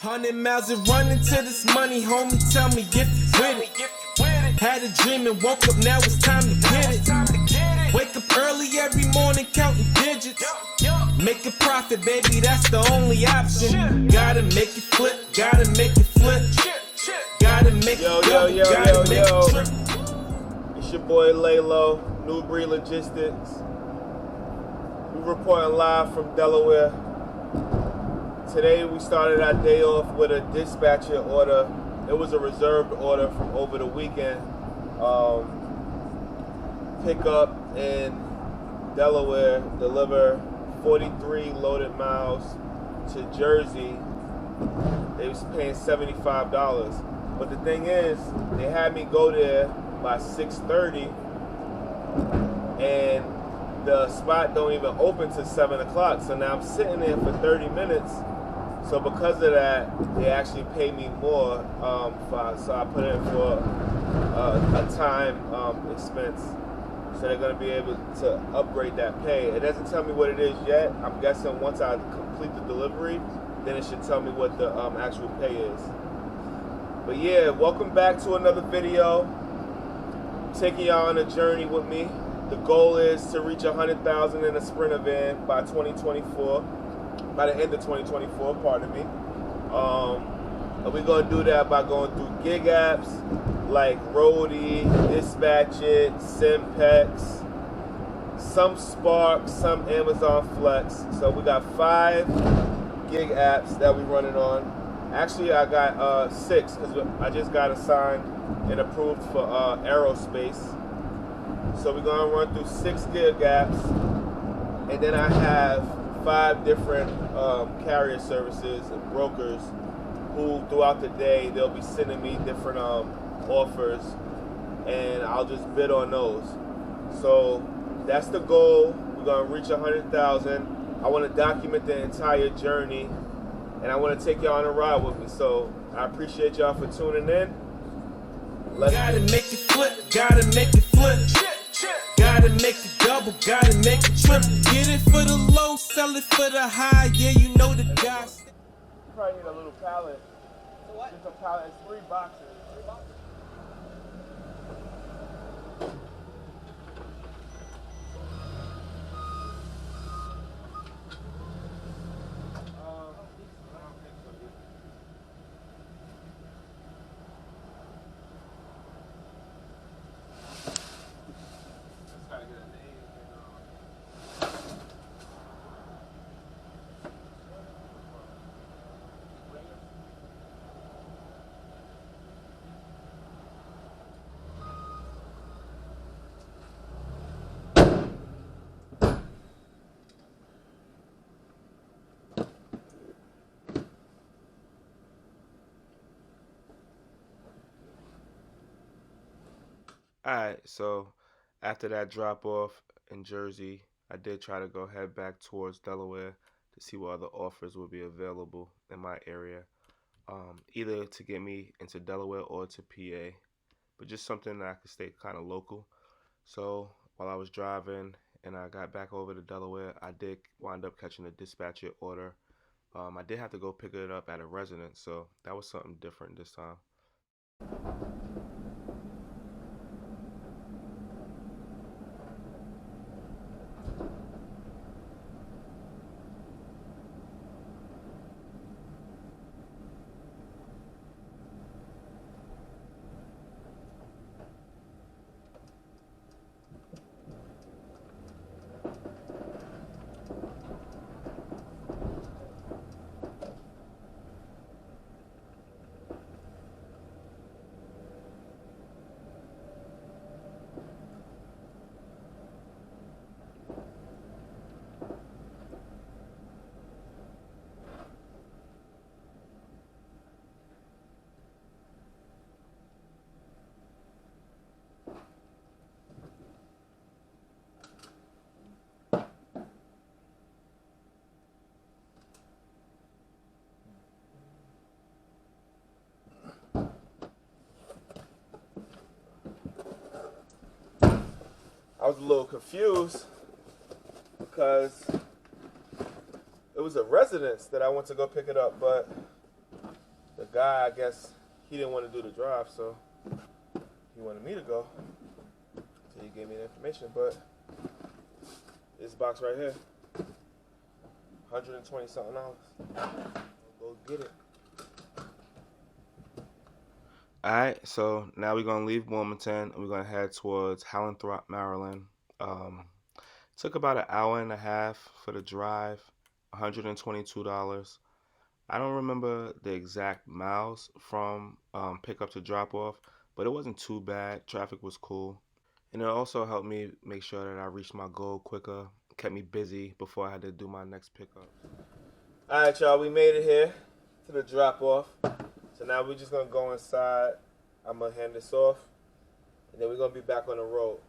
100 miles and running to this money, homie. Tell me if you with it. Had a dream and woke up, now it's time to get it. Wake up early every morning, counting digits. Make a profit, baby, that's the only option. Gotta make it flip, gotta make it flip. Gotta make it trip. It's your boy Laylo, New Breed Logistics. We reporting live from Delaware. Today we started our day off with a dispatcher order. It was a reserved order from over the weekend. Pick up in Delaware, deliver 43 loaded miles to Jersey. They was paying $75. But the thing is, they had me go there by 6:30 and the spot don't even open till 7 o'clock. So now I'm sitting there for 30 minutes. So because of that, they actually pay me more. So I put in for a time expense. So they're going to be able to upgrade that pay. It doesn't tell me what it is yet. I'm guessing once I complete the delivery, then it should tell me what the actual pay is. But yeah, welcome back to another video. I'm taking y'all on a journey with me. The goal is to reach 100,000 in a Sprinter van by 2024. By the end of 2024, pardon me. And we're going to do that by going through gig apps like Roadie, Dispatchit, Simpex, some Spark, some Amazon Flex. So we got 5 gig apps that we're running on. Actually, I got 6 because I just got assigned and approved for aerospace. So we're going to run through 6 gig apps. And then I have 5 different carrier services and brokers who throughout the day they'll be sending me different offers and I'll just bid on those. So that's the goal. We're going to reach 100,000. I want to document the entire journey and I want to take y'all on a ride with me. So I appreciate y'all for tuning in. Gotta make it flip, gotta make it flip. Gotta make it double, gotta make it triple. Get it for the low, sell it for the high. Yeah, you know the guys. You probably need a little pallet. For what? Just a pallet. It's 3 boxes. 3 boxes. Alright, so after that drop off in Jersey, I did try to go head back towards Delaware to see what other offers would be available in my area, either to get me into Delaware or to PA, but just something that I could stay kind of local. So while I was driving and I got back over to Delaware, I did wind up catching a dispatcher order. I did have to go pick it up at a residence, so that was something different this time. I was a little confused because it was a residence that I went to go pick it up, but the guy, I guess, he didn't want to do the drive, so he wanted me to go. So he gave me the information, but this box right here, $120 something. Go get it. Alright, so now we're going to leave Wilmington and we're going to head towards Hallenthrop, Maryland. Took about an hour and a half for the drive, $122. I don't remember the exact miles from pickup to drop off, but it wasn't too bad. Traffic was cool. And it also helped me make sure that I reached my goal quicker, kept me busy before I had to do my next pickup. Alright, y'all, we made it here to the drop off. So now we're just going to go inside. I'm going to hand this off, and then we're going to be back on the road.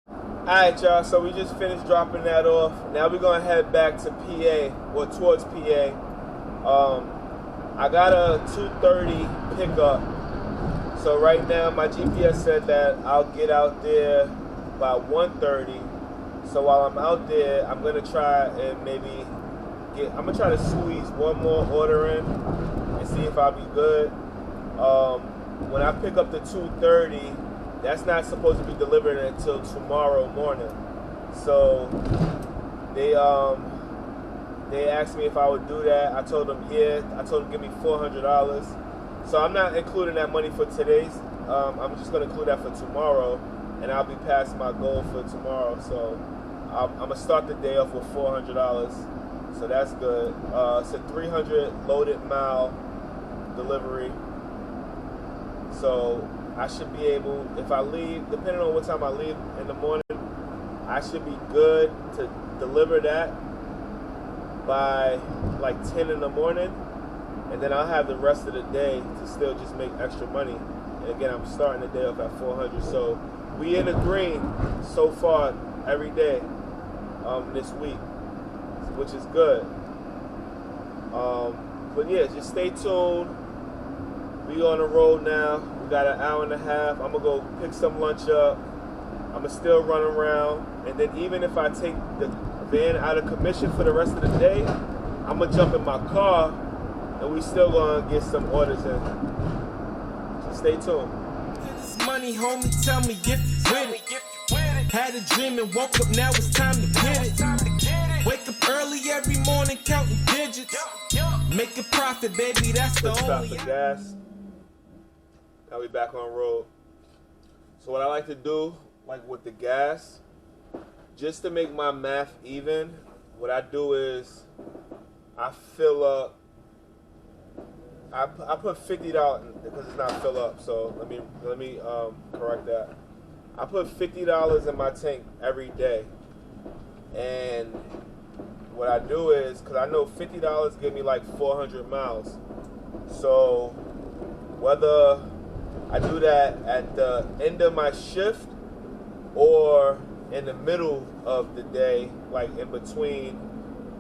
Alright, y'all, so we just finished dropping that off. Now we're going to head back to PA, or towards PA. I got a 2:30 pickup. So right now my GPS said that I'll get out there by 1:30. So while I'm out there, I'm going to try and maybe I'm going to try to squeeze one more order in and see if I'll be good. When I pick up the 2:30, that's not supposed to be delivered until tomorrow morning. So they asked me if I would do that. I told them yeah. I told them give me $400. So I'm not including that money for today's. I'm just going to include that for tomorrow, and I'll be past my goal for tomorrow. So I'm going to start the day off with $400. So that's good. It's a 300 loaded mile delivery. So I should be able, if I leave, depending on what time I leave in the morning, I should be good to deliver that by like 10 in the morning. And then I'll have the rest of the day to still just make extra money. And again, I'm starting the day off at 400. So we in the green so far every day this week, which is good. But yeah, just stay tuned. We on the road now. We got an hour and a half. I'm gonna go pick some lunch up. I'm gonna still run around, and then even if I take the van out of commission for the rest of the day, I'm gonna jump in my car, and we still gonna get some orders in. So stay tuned. This money, homie, tell me if you with it. Had a dream and woke up, now it's time to get it. Wake up early every morning, counting digits. Make a profit, baby, that's the only. Stop for gas. Now we back on road. So what I like to do, like with the gas, just to make my math even, what I do is I fill up. I put $50 because it's not fill up. So let me correct that. I put $50 in my tank every day, and what I do is, because I know $50 give me like 400 miles. So whether I do that at the end of my shift or in the middle of the day, like in between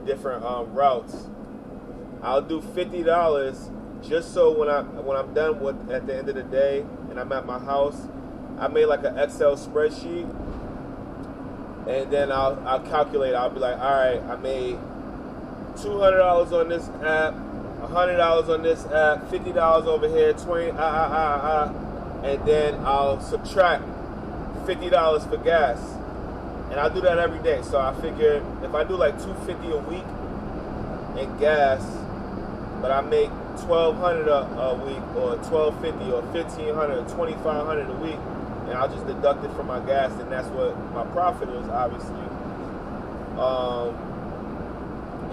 different routes, I'll do $50 just so when I'm done with at the end of the day and I'm at my house, I made like an Excel spreadsheet, and then I'll calculate. I'll be like, all right, I made $200 on this app, $100 on this app, $50 over here, 20, and then I'll subtract $50 for gas, and I'll do that every day. So I figure if I do like $250 a week in gas, but I make $1,200 a week, or $1,250, or $1,500, or $2,500 a week, and I'll just deduct it from my gas, and that's what my profit is, obviously.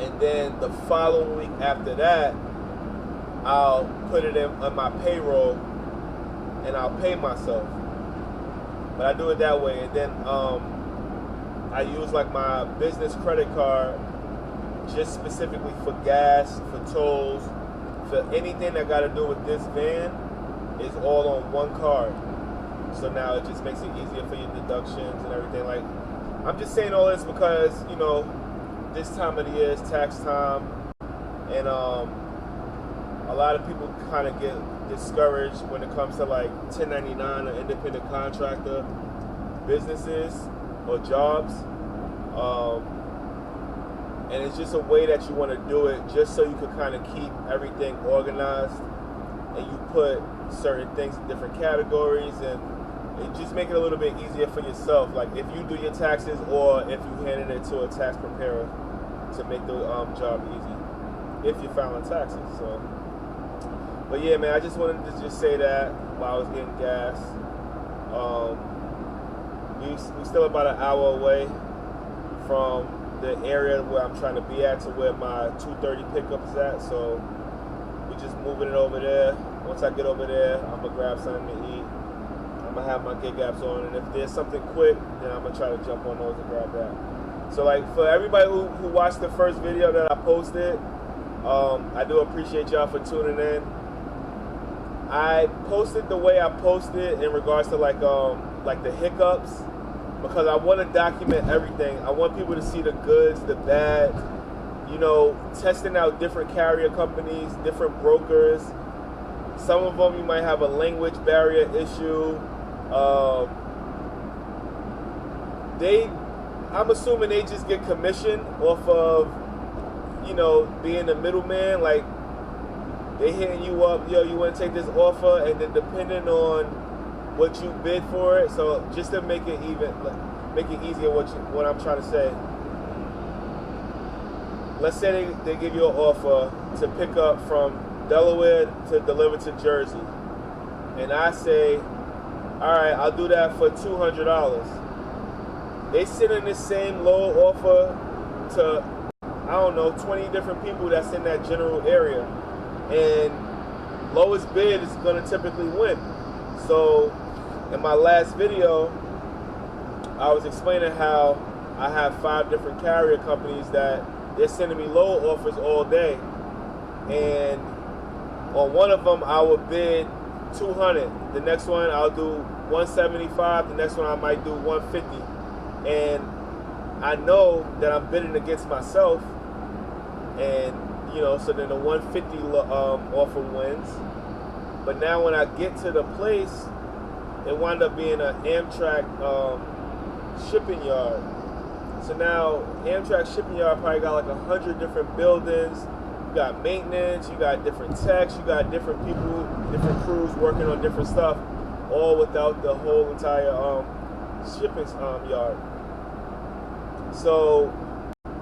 And then the following week after that, I'll put it in on my payroll, and I'll pay myself. But I do it that way, and then I use like my business credit card just specifically for gas, for tolls, for anything that got to do with this van is all on one card. So now it just makes it easier for your deductions and everything. Like, I'm just saying all this because, you know, this time of the year is tax time, and a lot of people kind of get discouraged when it comes to like 1099 or independent contractor businesses or jobs. And it's just a way that you want to do it just so you can kind of keep everything organized, and you put certain things in different categories, and it just make it a little bit easier for yourself. Like if you do your taxes, or if you handed it to a tax preparer to make the job easy, if you're filing taxes. So, but yeah, man, I just wanted to just say that while I was getting gas. We still about an hour away from the area where I'm trying to be at, to where my 2:30 pickup is at. So we just moving it over there. Once I get over there, I'm gonna grab something to eat. I'm gonna have my gig apps on, and if there's something quick, then I'm gonna try to jump on those and grab that. So like for everybody who watched the first video that I posted, I do appreciate y'all for tuning in. I posted the way I posted in regards to like the hiccups, because I want to document everything. I want people to see the goods, the bad, you know, testing out different carrier companies, different brokers. Some of them you might have a language barrier issue. I'm assuming they just get commission off of, you know, being the middleman. Like they hitting you up, yo, you want to take this offer, and then depending on what you bid for it. So just to make it even, make it easier, what I'm trying to say. Let's say they give you an offer to pick up from Delaware to deliver to Jersey, and I say, all right, I'll do that for $200. They send in the same low offer to, I don't know, 20 different people that's in that general area, and lowest bid is going to typically win. So in my last video, I was explaining how I have 5 different carrier companies that they're sending me low offers all day, and on one of them I would bid 200. The next one I'll do 175. The next one I might do 150. And I know that I'm bidding against myself, and you know, so then the 150 offer wins. But now when I get to the place, it wound up being an Amtrak shipping yard. So now Amtrak shipping yard probably got like 100 different buildings. You got maintenance, you got different techs, you got different people, different crews working on different stuff, all without the whole entire shipping yard. So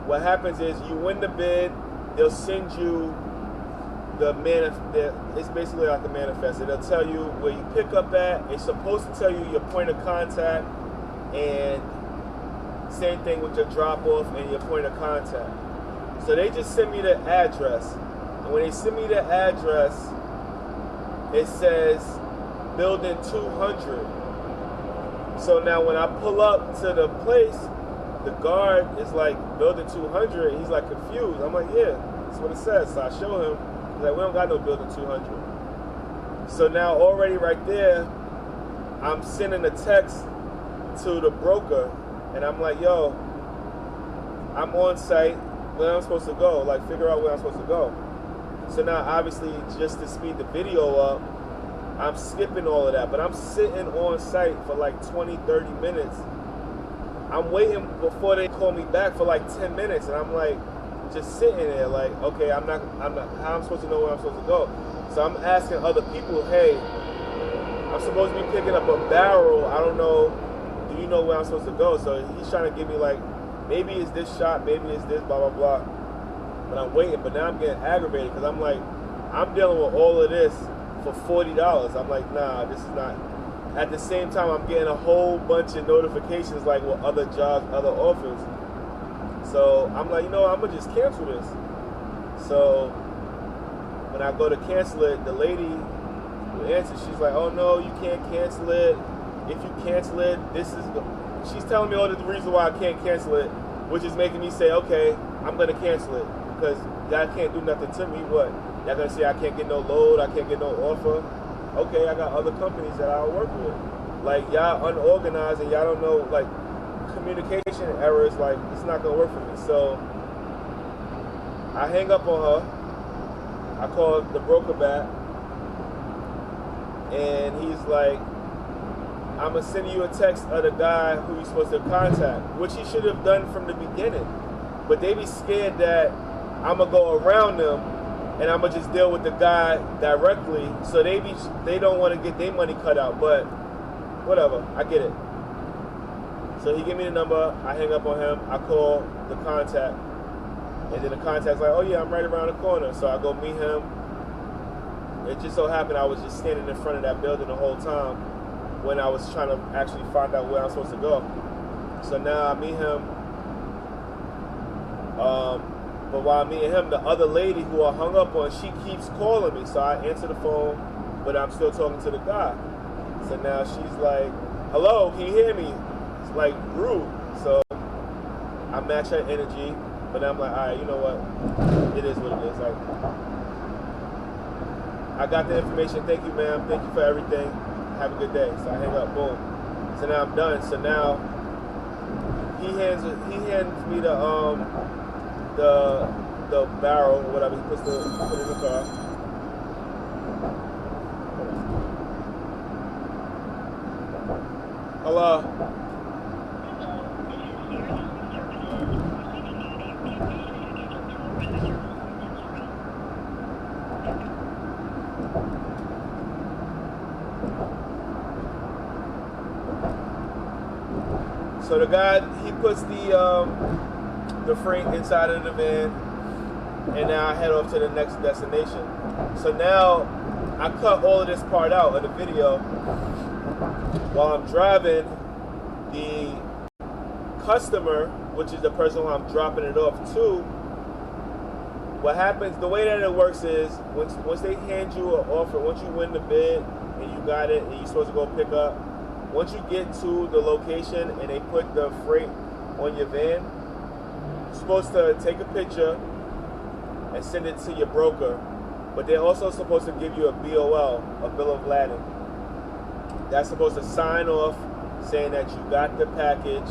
what happens is you win the bid, they'll send you it's basically like a manifest. It'll tell you where you pick up at. It's supposed to tell you your point of contact, and same thing with your drop off and your point of contact. So they just send me the address, and when they send me the address, it says building 200. So now when I pull up to the place, the guard is like, building 200. He's like confused. I'm like, yeah, that's what it says. So I show him. He's like, we don't got no building 200. So now already right there, I'm sending a text to the broker, and I'm like, yo, I'm on site. Where I'm supposed to go? Like, figure out where I'm supposed to go. So now, obviously, just to speed the video up, I'm skipping all of that, but I'm sitting on site for like 20, 30 minutes. I'm waiting before they call me back for like 10 minutes, and I'm like, just sitting there like, okay, I'm not, how I'm supposed to know where I'm supposed to go? So I'm asking other people, hey, I'm supposed to be picking up a barrel. I don't know, do you know where I'm supposed to go? So he's trying to give me like, maybe it's this shop, maybe it's this, blah, blah, blah. But I'm waiting, but now I'm getting aggravated because I'm like, I'm dealing with all of this for $40. I'm like, nah, this is not. At the same time, I'm getting a whole bunch of notifications like with other jobs, other offers. So I'm like, you know, I'm gonna just cancel this. So when I go to cancel it, the lady who answers, she's like, oh no, you can't cancel it. If you cancel it, she's telling me all the reasons why I can't cancel it, which is making me say, okay, I'm gonna cancel it because y'all can't do nothing to me. What? Y'all gonna say I can't get no load, I can't get no offer? Okay, I got other companies that I'll work with. Like, y'all unorganized and y'all don't know, like, communication errors, like, it's not gonna work for me. So I hang up on her. I call the broker back, and he's like, I'm gonna send you a text of the guy who you're supposed to contact, which he should have done from the beginning. but they be scared that I'm gonna go around them and I'm gonna just deal with the guy directly. So they don't want to get their money cut out. But whatever, I get it. So he give me the number. I hang up on him. I call the contact, and then the contact's like, "Oh yeah, I'm right around the corner." So I go meet him. It just so happened I was just standing in front of that building the whole time when I was trying to actually find out where I'm supposed to go. So now I meet him. But while I'm meeting him, the other lady who I hung up on, she keeps calling me. So I answer the phone, but I'm still talking to the guy. So now she's like, "Hello, can you hear me?" It's like rude. So I match her energy, but I'm like, all right, you know what? It is what it is. Like, I got the information. Thank you, ma'am. Thank you for everything. Have a good day. So I hang up. Boom. So now I'm done. So now he hands me the barrel or whatever. He put it in the car. Hello. So the guy, he puts the freight inside of the van, and now I head off to the next destination. So now I cut all of this part out of the video. While I'm driving, the customer, which is the person who I'm dropping it off to, what happens, the way that it works is once they hand you an offer, once you win the bid and you got it and you're supposed to go pick up, once you get to the location and they put the freight on your van, you're supposed to take a picture and send it to your broker, but they're also supposed to give you a BOL, a bill of lading. That's supposed to sign off saying that you got the package,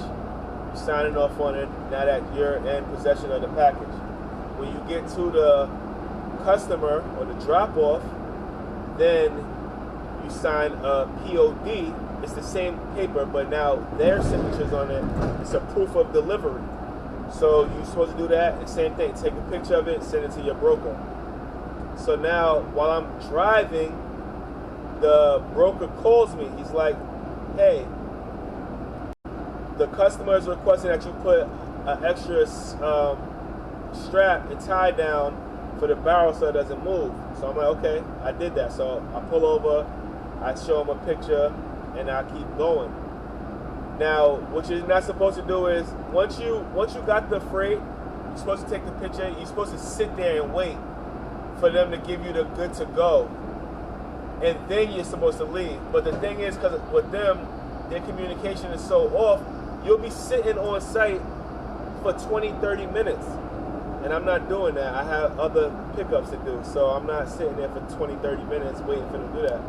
you're signing off on it, now that you're in possession of the package. When you get to the customer or the drop-off, then you sign a POD. It's the same paper, but now their signatures on it. It's a proof of delivery. So you're supposed to do that, and same thing. Take a picture of it, send it to your broker. So now, while I'm driving, the broker calls me. He's like, "Hey, the customer is requesting that you put an extra strap and tie down for the barrel so it doesn't move." So I'm like, "Okay, I did that." So I pull over, I show him a picture, and I keep going. Now, what you're not supposed to do is once you got the freight, you're supposed to take the picture. You're supposed to sit there and wait for them to give you the good to go, and then you're supposed to leave. But the thing is, because with them, their communication is so off, you'll be sitting on site for 20, 30 minutes. And I'm not doing that. I have other pickups to do. So I'm not sitting there for 20, 30 minutes waiting for them to do that.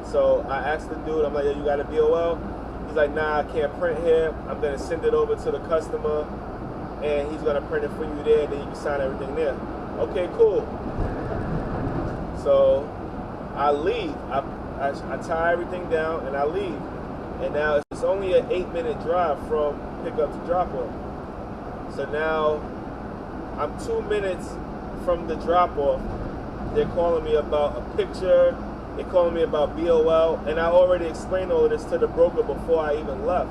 So I asked the dude, I'm like, "Yo, you got a BOL?" He's like, "Nah, I can't print here. I'm going to send it over to the customer, and he's going to print it for you there, then you can sign everything there." Okay, cool. So I leave. I tie everything down, and I leave. And now it's only an 8-minute drive from pickup to drop-off. So now I'm 2 minutes from the drop-off. They're calling me about a picture. They're calling me about BOL. And I already explained all of this to the broker before I even left.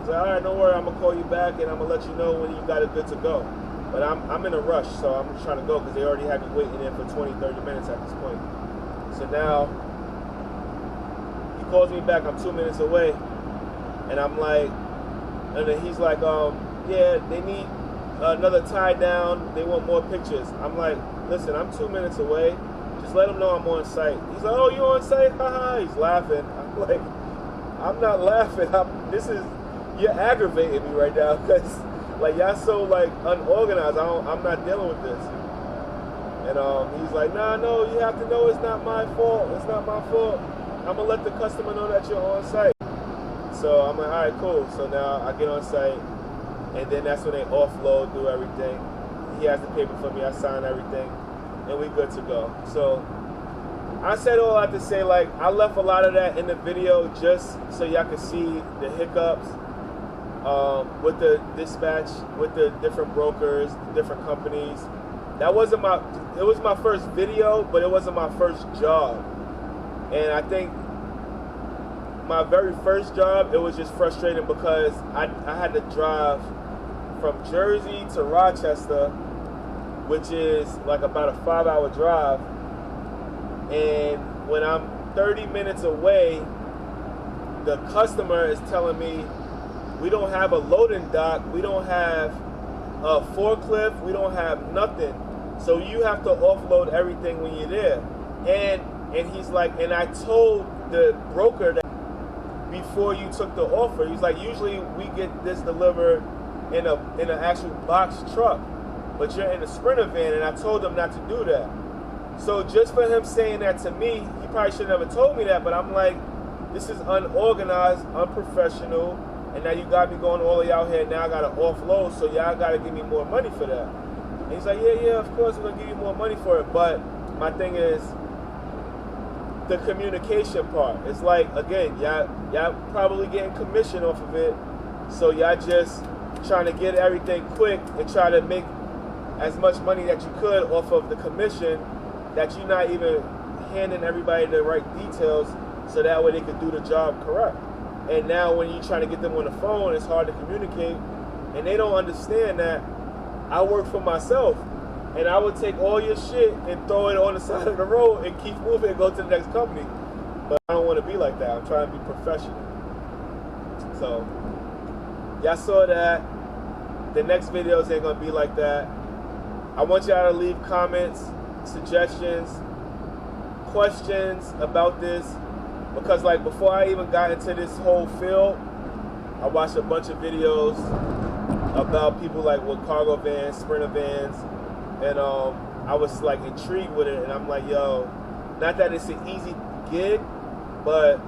He's like, "All right, don't worry. I'm going to call you back, and I'm going to let you know when you got it good to go." But I'm in a rush, so I'm just trying to go because they already had me waiting there for 20, 30 minutes at this point. So now he calls me back. I'm 2 minutes away. And I'm like, and then he's like, "Yeah, they need another tie down. They want more pictures." I'm like, "Listen, I'm 2 minutes away. Just let them know I'm on site." He's like, "Oh, you on site?" Haha. He's laughing. I'm like, "I'm not laughing. You're aggravating me right now because like y'all so like unorganized. I'm not dealing with this." And he's like, "Nah, no, you have to know it's not my fault. It's not my fault. I'm gonna let the customer know that you're on site." So I'm like, "All right, cool." So now I get on site, and then that's when they offload, do everything. He has the paper for me. I sign everything, and we good to go. So I said all I have to say. Like, I left a lot of that in the video just so y'all can see the hiccups. with the dispatch, with the different brokers, the different companies. That wasn't my, it was my first video, but it wasn't my first job. And I think my very first job, it was just frustrating because I had to drive from Jersey to Rochester, which is like about a 5-hour drive. And when I'm 30 minutes away, the customer is telling me, we don't have a loading dock, we don't have a forklift, we don't have nothing. So you have to offload everything when you're there. And he's like, and I told the broker that before you took the offer, he's like, usually we get this delivered in an actual box truck, but you're in a Sprinter van, and I told him not to do that. So just for him saying that to me, he probably should have never told me that, but I'm like, this is unorganized, unprofessional, and now you got me going all the way out here, and now I got to offload, so y'all got to give me more money for that. And he's like, yeah, of course we're going to give you more money for it, but my thing is the communication part. It's like, again, y'all probably getting commission off of it, so y'all just trying to get everything quick and try to make as much money that you could off of the commission, that you're not even handing everybody the right details so that way they could do the job correct. And now when you're trying to get them on the phone, it's hard to communicate, and they don't understand that I work for myself, and I would take all your shit and throw it on the side of the road and keep moving and go to the next company. But I don't want to be like that. I'm trying to be professional. So y'all saw that. The next videos ain't gonna be like that. I want y'all to leave comments, suggestions, questions about this, because like before I even got into this whole field, I watched a bunch of videos about people like with cargo vans, Sprinter vans, and I was like intrigued with it, and I'm like, yo, not that it's an easy gig, but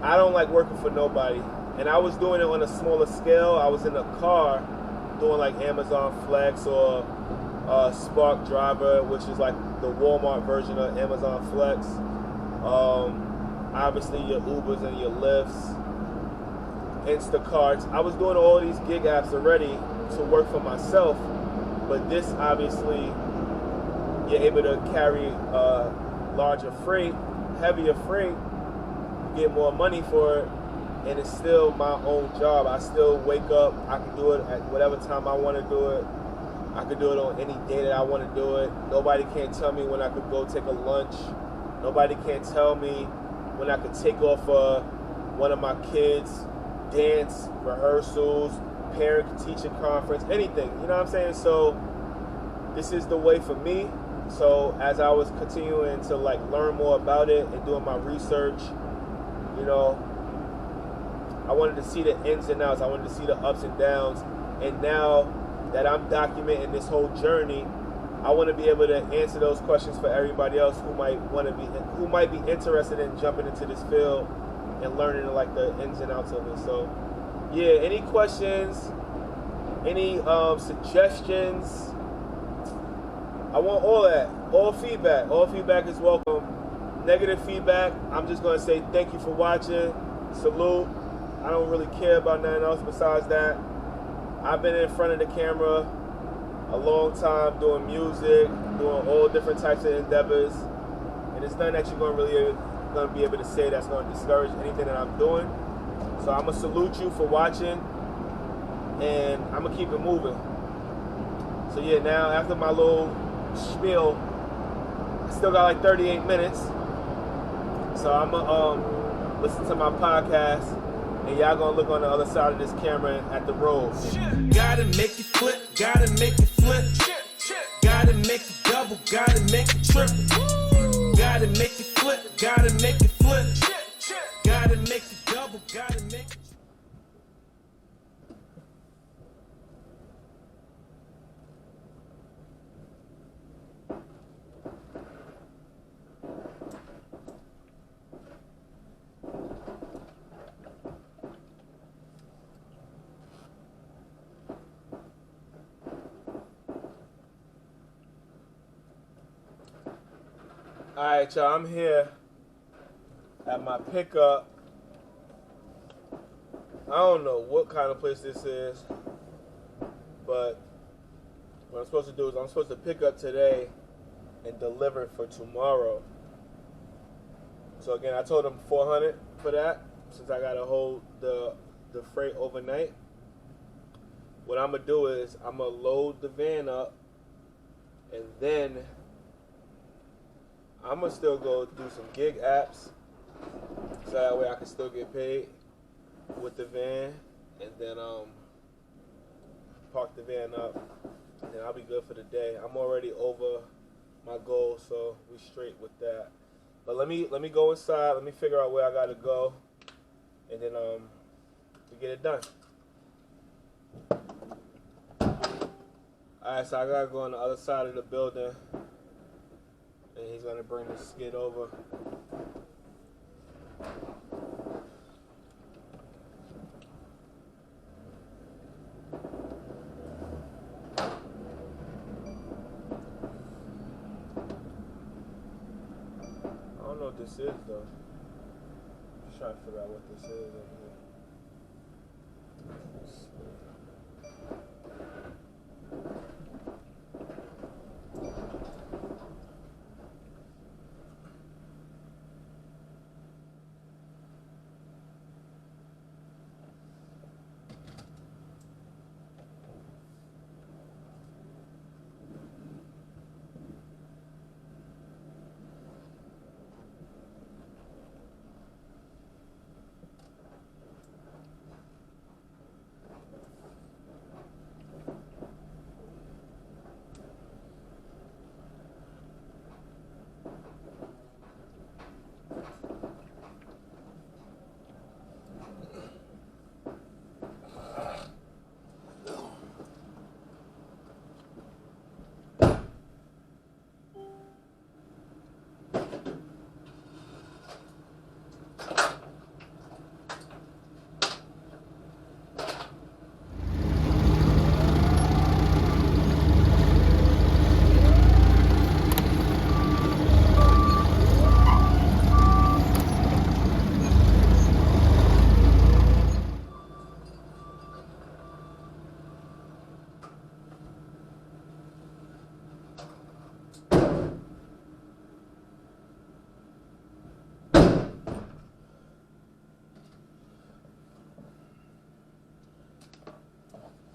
I don't like working for nobody. And I was doing it on a smaller scale. I was in a car doing like Amazon Flex or Spark Driver, which is like the Walmart version of Amazon Flex. Obviously your Ubers and your Lyfts, Instacarts. I was doing all these gig apps already to work for myself, but this obviously you're able to carry larger freight, heavier freight, get more money for it, and it's still my own job. I still wake up, I can do it at whatever time I want to do it. I could do it on any day that I want to do it. Nobody can tell me when I could go take a lunch. Nobody can tell me when I could take off one of my kids' dance rehearsals, parent-teacher conference, anything. You know what I'm saying? So this is the way for me. So as I was continuing to like learn more about it and doing my research, you know, I wanted to see the ins and outs. I wanted to see the ups and downs. And now that I'm documenting this whole journey, I want to be able to answer those questions for everybody else who might be interested in jumping into this field and learning like the ins and outs of it. So yeah, any questions, any suggestions, I want all that, all feedback is welcome. Negative feedback, I'm just going to say thank you for watching, salute. I don't really care about nothing else besides that. I've been in front of the camera a long time doing music, doing all different types of endeavors, and it's nothing that you're going to be able to say that's going to discourage anything that I'm doing. So I'm going to salute you for watching, and I'm going to keep it moving. So yeah, now after my little spiel, I still got like 38 minutes, so I'm going to listen to my podcast, and y'all gonna look on the other side of this camera at the road. Gotta make it flip, gotta make it flip. Gotta make it double, gotta make it triple. Gotta make it flip, gotta make it flip. Gotta make it double, gotta make it. Alright, y'all, I'm here at my pickup. don't know what kind of place this is, but what I'm supposed to do is I'm supposed to pick up today and deliver for tomorrow. So again, I told them $400 for that since I gotta hold the freight overnight. What I'm gonna do is I'm gonna load the van up, and then I'm gonna still go do some gig apps, so that way I can still get paid with the van, and then park the van up, and then I'll be good for the day. I'm already over my goal, so we straight with that. But let me go inside. Let me figure out where I gotta go, and then we get it done. All right, so I gotta go on the other side of the building, and he's gonna bring the skid over. I don't know what this is though. Just trying to figure out what this is over here.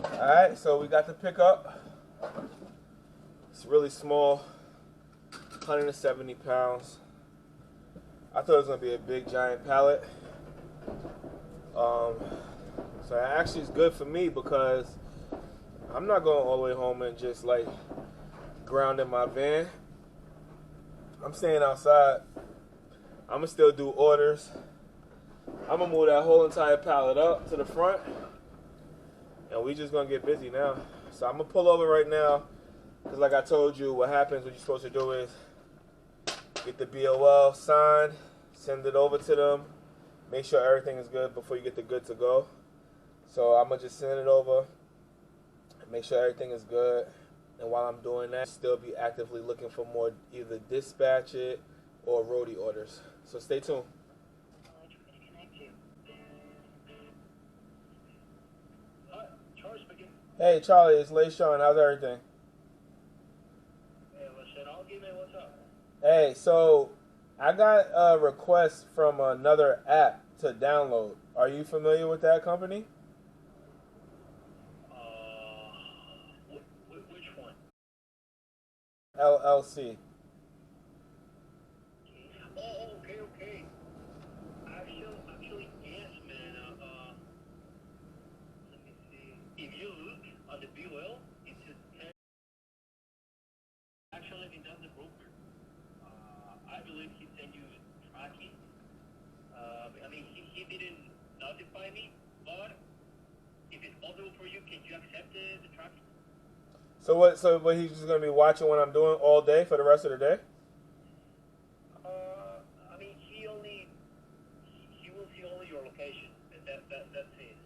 Alright, so we got the pickup. It's really small, 170 pounds. I thought it was going to be a big giant pallet. So it actually is good for me because I'm not going all the way home and just like grounding my van. I'm staying outside. I'm going to still do orders. I'm going to move that whole entire pallet up to the front. And we just gonna get busy now. So I'm gonna pull over right now, because like I told you, what happens, what you're supposed to do is get the BOL signed, send it over to them, make sure everything is good before you get the good to go. So I'm gonna just send it over and make sure everything is good. And while I'm doing that, still be actively looking for more either dispatch it or roadie orders. So stay tuned. Hey Charlie, it's LeSean. How's everything? Hey, listen, I'll give you what's up. Hey, so I got a request from another app to download. Are you familiar with that company? Which one? LLC. Oh, okay. Actually, yes, man. Let me see. If you look on the BOL, it says 10. Actually, it does the broker. I believe he sent you tracking. I mean, he didn't notify me, but if it's possible for you, can you accept the tracking? So what he's just gonna be watching when I'm doing all day for the rest of the day? I mean, he will see only your location. That's it.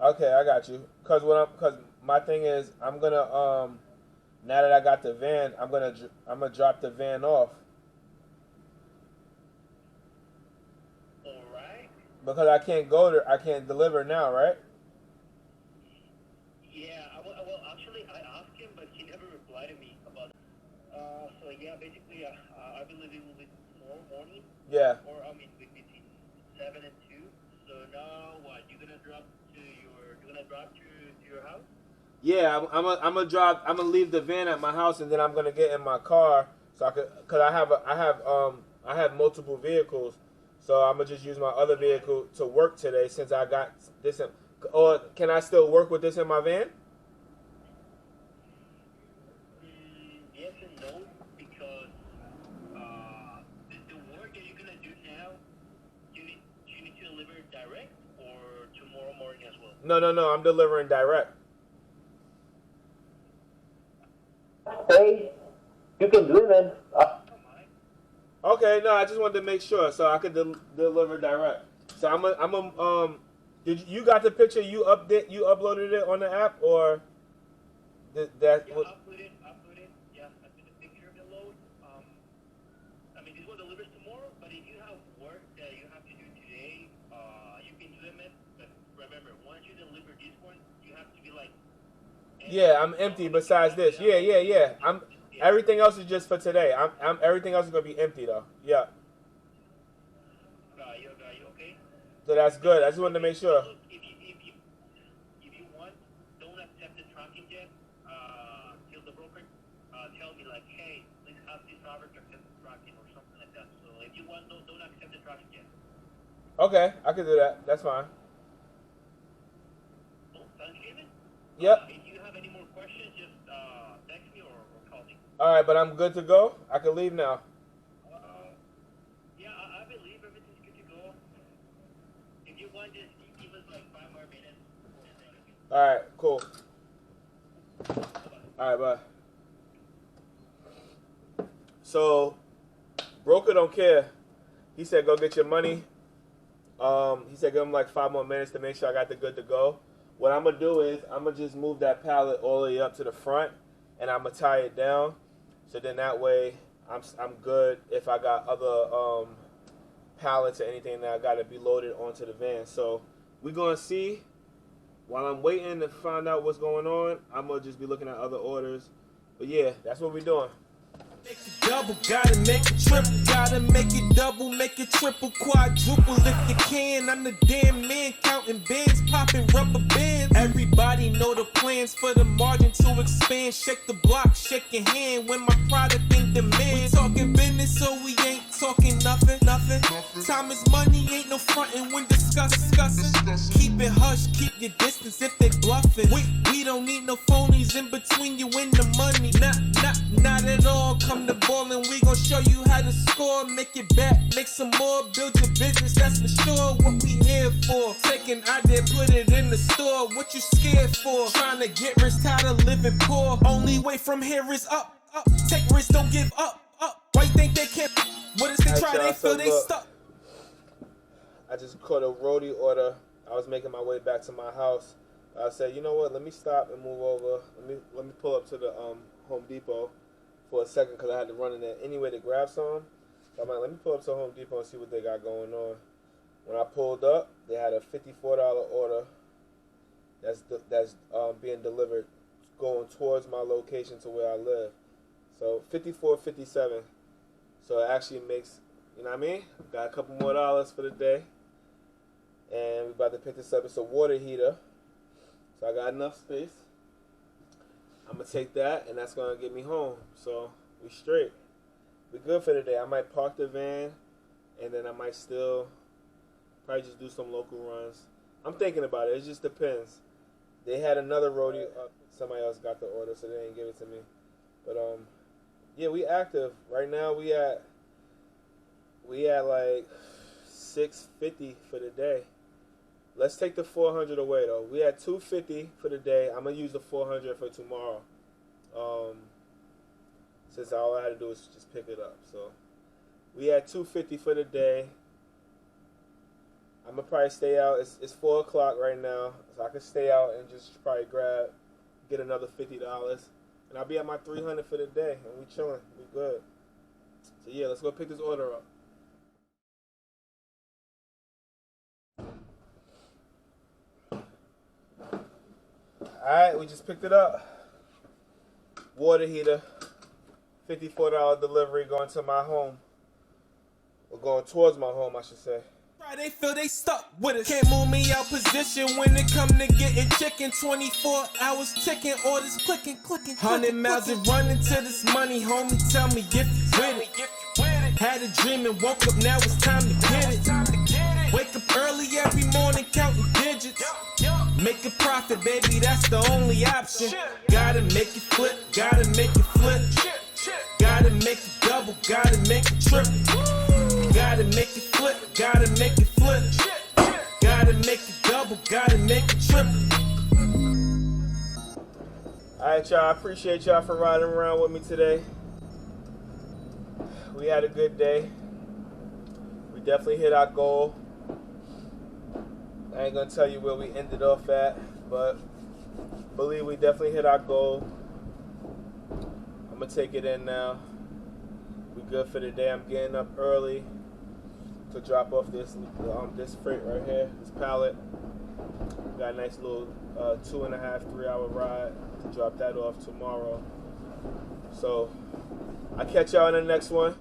Okay, I got you. Cause my thing is I'm gonna now that I got the van, I'm gonna drop the van off. All right. because I can't go there. I can't deliver now, right? Yeah, well, actually, I asked him, but he never replied to me about it. So yeah, basically, I believe it will be tomorrow morning, Yeah. or I mean, between 7 and 2. So now, what? You're gonna drive to your house? Yeah, I'm gonna drive. I'm gonna leave the van at my house, and then I'm gonna get in my car so I could, cause I have multiple vehicles, so I'm gonna just use my other vehicle to work today since I got this. Or can I still work with this in my van? Yes and no, because the work that you're gonna do now, you need to deliver it direct or tomorrow morning as well. No. I'm delivering direct. Hey, you can do it, man. Okay, no, I just wanted to make sure so I could deliver direct. So did you got the picture? You uploaded it on the app, or that? Yeah, I'll put it. Yeah, I put the picture of the load. I mean, this one delivers tomorrow, but if you have work that you have to do today, you can do them. But remember, once you deliver this one, you have to be like. Yeah, I'm empty. Besides this, yeah. Everything else is just for today. Everything else is gonna be empty though. Yeah. Got you, okay. So that's good. I just wanted to make sure. Look, if you want, don't accept the tracking yet. Till the broker tell me like, hey, please have this driver to accept the tracking or something like that. So if you want, don't accept the tracking yet. Okay, I can do that. That's fine. Oh, Thanksgiving? Yep. If you have any more questions, just text me or call me. All right, but I'm good to go. I can leave now. Yeah, I believe everything's good to go. If you want, just give us like 5 more minutes. All right, cool. All right, bye. So, broker don't care. He said, go get your money. He said, give him like 5 more minutes to make sure I got the good to go. What I'm gonna do is I'm gonna just move that pallet all the way up to the front, and I'm gonna tie it down. So then that way I'm good if I got other pallets or anything that I got to be loaded onto the van. So we're gonna see. While I'm waiting to find out what's going on, I'm gonna just be looking at other orders. But yeah, that's what we're doing. Make it double, gotta make it triple, gotta make it double, make it triple, quadruple if you can. I'm the damn man counting bands, popping rubber bands. Everybody know the plans for the margin to expand. Shake the block, shake your hand when my product in demand. We talking business, so we ain't talking nothing. Time is money, ain't no frontin' when discussing. Keep it hush, keep your distance if they bluffing. We don't need no phonies in between you and the money. Not at all. Come to ballin', we gon' show you how to score. Make it back, make some more, build your business, that's for sure. What we here for? Take an idea, put it in the store. What you scared for? Trying to get rich, tired of living poor. Only way from here is up. Take risks, don't give up. Why you think they can't? What if they try, they feel they stuck? I just caught a roadie order. I was making my way back to my house. I said, you know what? Let me stop and move over. Let me pull up to the Home Depot for a second because I had to run in there anyway to grab some. So I'm like, let me pull up to Home Depot and see what they got going on. When I pulled up, they had a $54 order that's being delivered going towards my location to where I live. So $54.57. So it actually makes, you know what I mean? Got a couple more dollars for the day. And we're about to pick this up. It's a water heater. So I got enough space. I'm going to take that, and that's going to get me home. So we straight. We good for today. I might park the van, and then I might still probably just do some local runs. I'm thinking about it. It just depends. They had another roadie. Somebody else got the order, so they didn't give it to me. But, yeah, we active. Right now we at like 650 for the day. Let's take the 400 away though. We at 250 for the day. I'm gonna use the 400 for tomorrow. Since all I had to do was just pick it up. So we at 250 for the day. I'm gonna probably stay out. It's 4 o'clock right now, so I can stay out and just probably get another $50, and I'll be at my 300 for the day. And we chilling. We good. So yeah, let's go pick this order up. Alright, we just picked it up. Water heater. $54 delivery going to my home. Or going towards my home, I should say. They feel they stuck with it. Can't move me out position when it come to getting chicken. 24 hours ticking, orders clicking. 100 miles and running to this money, homie. Tell me if you with it. Had a dream and woke up, now it's time to get it. Wake up early every morning, counting digits. Make a profit, baby, that's the only option. Gotta make it flip, gotta make it flip. Gotta make it double, gotta make it triple. Gotta make it flip, gotta make it flip. Gotta make it double, gotta make it triple. Alright, y'all, I appreciate y'all for riding around with me today. We had a good day. We definitely hit our goal. I ain't gonna tell you where we ended off at, but believe we definitely hit our goal. I'm gonna take it in now. We good for the day. I'm getting up early to drop off this freight right here, this pallet. Got a nice little 2.5, 3 hour ride to drop that off tomorrow. So I'll catch y'all in the next one.